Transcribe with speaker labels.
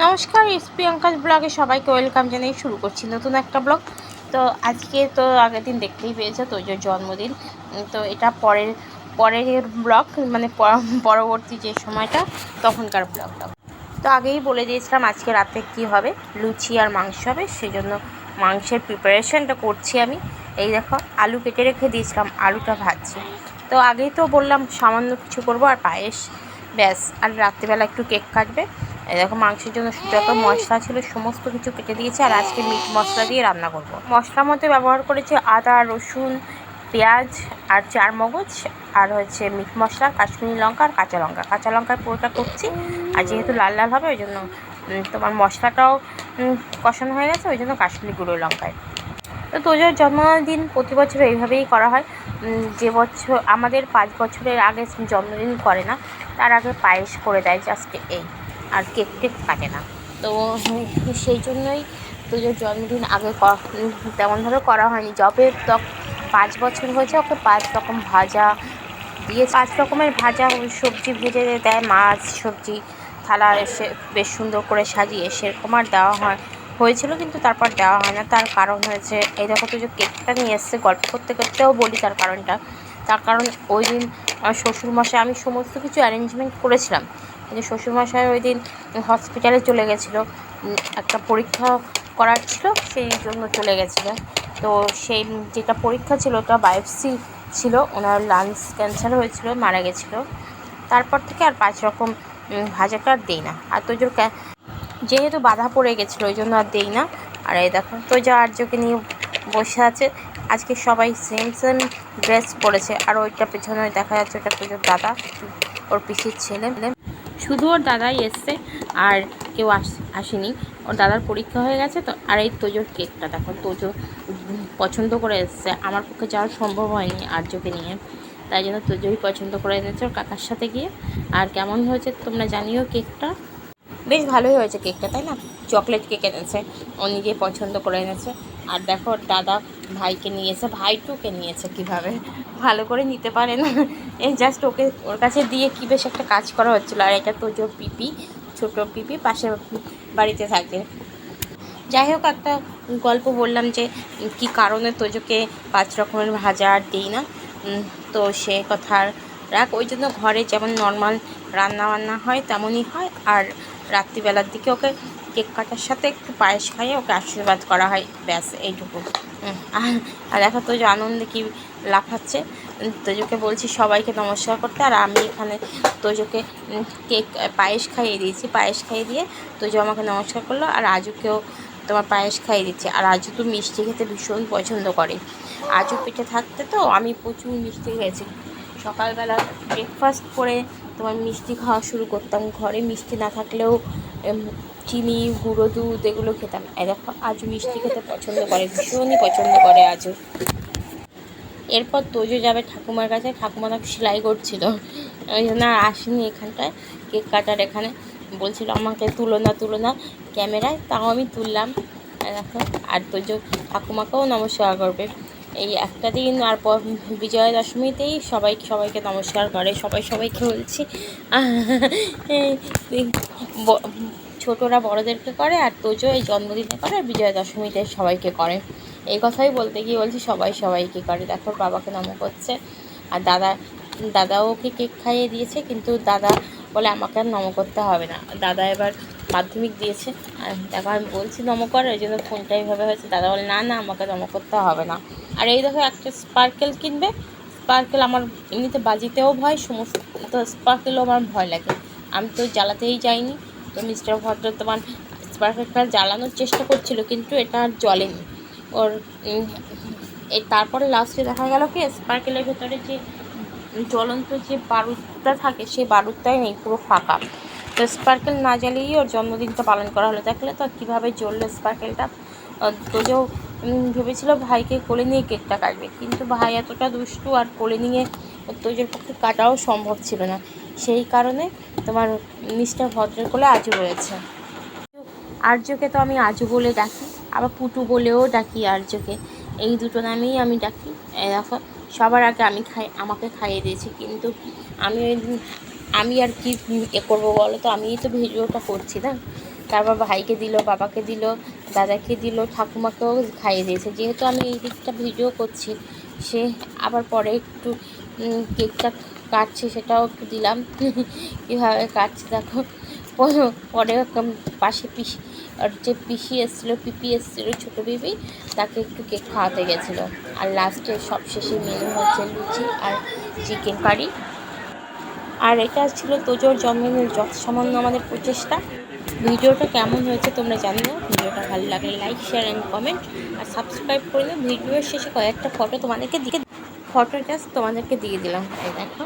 Speaker 1: নমস্কার, প্রিয়াঙ্কাস ব্লগে সবাইকে ওয়েলকাম জানিয়ে শুরু করছি নতুন একটা ব্লগ। তো আজকে তো আগের দিন দেখতেই পেয়েছে তোজোর জন্মদিন। তো এটা পরের ব্লগ, মানে পরবর্তী যে সময়টা তখনকার ব্লগটা। তো আগেই বলে দিয়েছিলাম আজকে রাতে কি হবে, লুচি আর মাংস হবে, সেই জন্য মাংসের প্রিপারেশনটা করছি আমি। এই দেখো, আলু কেটে রেখে দিয়েছিলাম, আলুটা ভাজছি। তো আগেই তো বললাম সামান্য কিছু করবো আর পায়েস, ব্যাস। আর রাত্রিবেলা একটু কেক কাটবে। এই দেখো, মাংসের জন্য যত মশলা ছিল সমস্ত কিছু কেটে দিয়েছি। আর আজকে মিট মশলা দিয়ে রান্না করব। মশলার মধ্যে ব্যবহার করেছি আদা, রসুন, পেঁয়াজ আর চারমগজ, আর হচ্ছে মিট মশলা, কাশ্মীরি লঙ্কা আর কাঁচা লঙ্কার পুরোটা করছি। আর যেহেতু লাল লাল হবে ওই জন্য তোমার মশলাটাও কষানো হয়ে গেছে, ওই জন্য কাশ্মীরি গুঁড়ো লঙ্কায়। তো তোজোর জন্মদিন প্রতি বছর এইভাবেই করা হয়। যে বছর আমাদের 5 বছরের আগে জন্মদিন করে না, তার আগে পায়েস করে দেয়, জাস্ট এই। আর কেক টেক কাটে না। তো সেই জন্যই তোজোর জন্মদিন আগে তেমনভাবে করা হয়নি। যবে 5 বছর হয়েছে ওকে 5 রকম ভাজা দিয়ে, 5 রকমের ভাজা সবজি ভেজে দেয়, মাছ সবজি থালা এসে বেশ সুন্দর করে সাজিয়ে, সেরকম আর দেওয়া হয়েছিল, কিন্তু তারপর দেওয়া হয় না। তার কারণ হয়েছে, এই দেখো তো যে কেকটা নিয়ে এসছে, গল্প করতে করতেও বলি তার কারণটা। তার কারণ ওই দিন শ্বশুরমশাই, আমি সমস্ত কিছু অ্যারেঞ্জমেন্ট করেছিলাম, কিন্তু শ্বশুরমশাই ওই দিন হসপিটালে চলে গেছিলো, একটা পরীক্ষা করার ছিল, সেই জন্য চলে গেছিলো। তো সেই যেটা পরীক্ষা ছিল ওটা বায়োপসি ছিল, ওনার লাংস ক্যান্সার হয়েছিল, মারা গেছিলো। তারপর থেকে আর 5 রকম ভাজাটা আর দিই না। আর তোজোর যেহেতু বাধা পড়ে গেছিলো ওই জন্য আর দিই না। আর এই দেখো তোজো আর্যকে নিয়ে বসে আছে। আজকে সবাই সেম ড্রেস পরেছে। আর ওইটা পেছনে দেখা যাচ্ছে ওটা তোজোর দাদা, ওর পিসির ছেলে। শুধু ওর দাদাই এসছে, আর কেউ আসেনি। ওর দাদার পরীক্ষা হয়ে গেছে তো। আর এই তোজোর কেকটা দেখো, তোজো পছন্দ করে এসছে, আমার পক্ষে যাওয়া সম্ভব হয়নি আর্যকে নিয়ে, তাই জন্য তোজোই পছন্দ করে এনেছে ওর কাকার সাথে গিয়ে। আর কেমন হয়েছে তোমরা জানিও কেকটা। বেশ ভালোই হয়েছে কেকটা, তাই না? চকলেট কেক এনেছে, ও নিজে পছন্দ করে এনেছে। আর দেখো ওর দাদা ভাইকে নিয়েছে, ভাইটুকে নিয়েছে, কীভাবে ভালো করে নিতে পারে না, এই জাস্ট ওকে ওর কাছে দিয়ে কী বেশ একটা কাজ করা হচ্ছিলো। আর এটা তোজোর পিপি, ছোটো পিপি, পাশের বাড়িতে থাকে। যাই হোক, একটা গল্প বললাম যে কী কারণে তোজোকে 5 রকমের ভাজা আর দিই না। তো সে কথা রাখ, ওই জন্য ঘরে যেমন নর্মাল রান্না হয় তেমনই হয়। আর রাত্রিবেলার দিকে ওকে কেক কাটার সাথে একটু পায়েস খাইয়ে ওকে আশীর্বাদ করা হয়, ব্যাস এইটুকু। আর দেখো তোজো আনন্দে কি লাফাচ্ছে। তোজোকে বলছি সবাইকে নমস্কার করতে, আর আমি এখানে তোজোকে কেক পায়েস খাইয়ে দিয়েছি। পায়েস খাইয়ে দিয়ে তোজো আমাকে নমস্কার করলো, আর আজুকেও তোমার পায়েস খাইয়ে দিচ্ছে। আর আজু তো মিষ্টি খেতে ভীষণ পছন্দ করে। আজু পেটে থাকতে তো আমি প্রচুর মিষ্টি খেয়েছি। সকালবেলা ব্রেকফাস্ট করে তোমার মিষ্টি খাওয়া শুরু করতাম, ঘরে মিষ্টি না থাকলেও চিনি, গুঁড়ো দুধ এগুলো খেতাম। দেখো আজু মিষ্টি খেতে পছন্দ করে, ভীষণই পছন্দ করে আজু। এরপর তোজো যাবে ঠাকুমার কাছে, ঠাকুমা তাকে সেলাই করছিল, ওই জন্য আর আসেনি এখানটায় কেক কাটার এখানে। বলছিল আমাকে তুলো না ক্যামেরায়, তাও আমি তুললাম। দেখো, আর তোজো ঠাকুমাকেও নমস্কার করবে এই একটা দিন। আর বিজয়া দশমীতেই সবাইকে নমস্কার করে, সবাইকে বলছি। ছোটরা বড়দেরকে করে, আর তোজো এই জন্মদিনে করে, আর বিজয়া দশমীতে সবাইকে করে। এই কথাই বলতে গিয়ে বলছি সবাইকে করে। দেখো বাবাকে নম করছে। আর দাদাও ওকে কেক খাইয়ে দিয়েছে, কিন্তু দাদা বলে আমাকে আর নম করতে হবে না। দাদা এবার মাধ্যমিক দিয়েছে, আর দেখো আমি বলছি নম করে, ওই জন্য ফোনটা এইভাবে হয়েছে। দাদা বলে না আমাকে নম করতে হবে না। আর এই দেখো একটা স্পার্কেল কিনবে। স্পার্কেল আমার এমনিতে বাজিতেও ভয়, সমস্ত স্পার্কেলও আমার ভয় লাগে, আমি তো জ্বালাতেই যাইনি। তো মিস্টার ভদ্র তোমার স্পার্কেলটা জ্বালানোর চেষ্টা করছিল, কিন্তু এটা আর জ্বলেনি ওর। তারপরে লাস্টে দেখা গেল কি স্পার্কেলের ভেতরে যে জ্বলন্ত যে বারুদটা থাকে সেই বারুদটাই নেই, পুরো ফাঁকা। তো স্পার্কেল না জ্বালিয়েই ওর জন্মদিনটা পালন করা হলো। দেখলে তো কীভাবে জ্বললো স্পার্কেলটা। তোজো ভেবেছিল ভাইকে কোলে নিয়ে কেকটা কাটবে, কিন্তু ভাই এতটা দুষ্টু, আর কোলে নিয়ে তোজোর পক্ষে কাটাও সম্ভব ছিল না। সেই কারণে তোমার মিস্টার ভদ্রের কোলে আজু রয়েছে। আর্যকে তো আমি আজু বলে ডাকি, আবার পুটু বলেও ডাকি আর্যকে, এই দুটো নামেই আমি ডাকি। দেখো সবার আগে আমাকে খাইয়ে দিয়েছে, কিন্তু আমি আর কি করবো বলো তো, আমিই তো ভিডিওটা করছি না, তারপর ভাইকে দিল, বাবাকে দিল, দাদাকে দিল, ঠাকুমাকেও খাইয়ে দিয়েছে। যেহেতু আমি এই দিকটা ভিডিও করছি, সে আবার পরে একটু কেকটা কাটছে, সেটাও একটু দিলাম। কীভাবে কাটছে দেখো। পরে পাশে পিসি, আর যে পিসি এসেছিলো, পিপি এসেছিলো, ছোটো পিপি, তাকে একটু কেক খাওয়াতে গেছিলো। আর লাস্টে সবশেষে মেনু হচ্ছে লুচি আর চিকেন কারি। আর এটা ছিল তোজোর জন্মদিনের যৎসামান্য আমাদের প্রচেষ্টা। ভিডিওটা কেমন হয়েছে তোমরা জানিও। ভিডিওটা ভালো লাগলে লাইক, শেয়ার অ্যান্ড কমেন্ট আর সাবস্ক্রাইব করে নিও। ভিডিওর শেষে কয়েকটা ফটো জাস্ট তোমাদেরকে দিয়ে দিলাম। এই দেখো।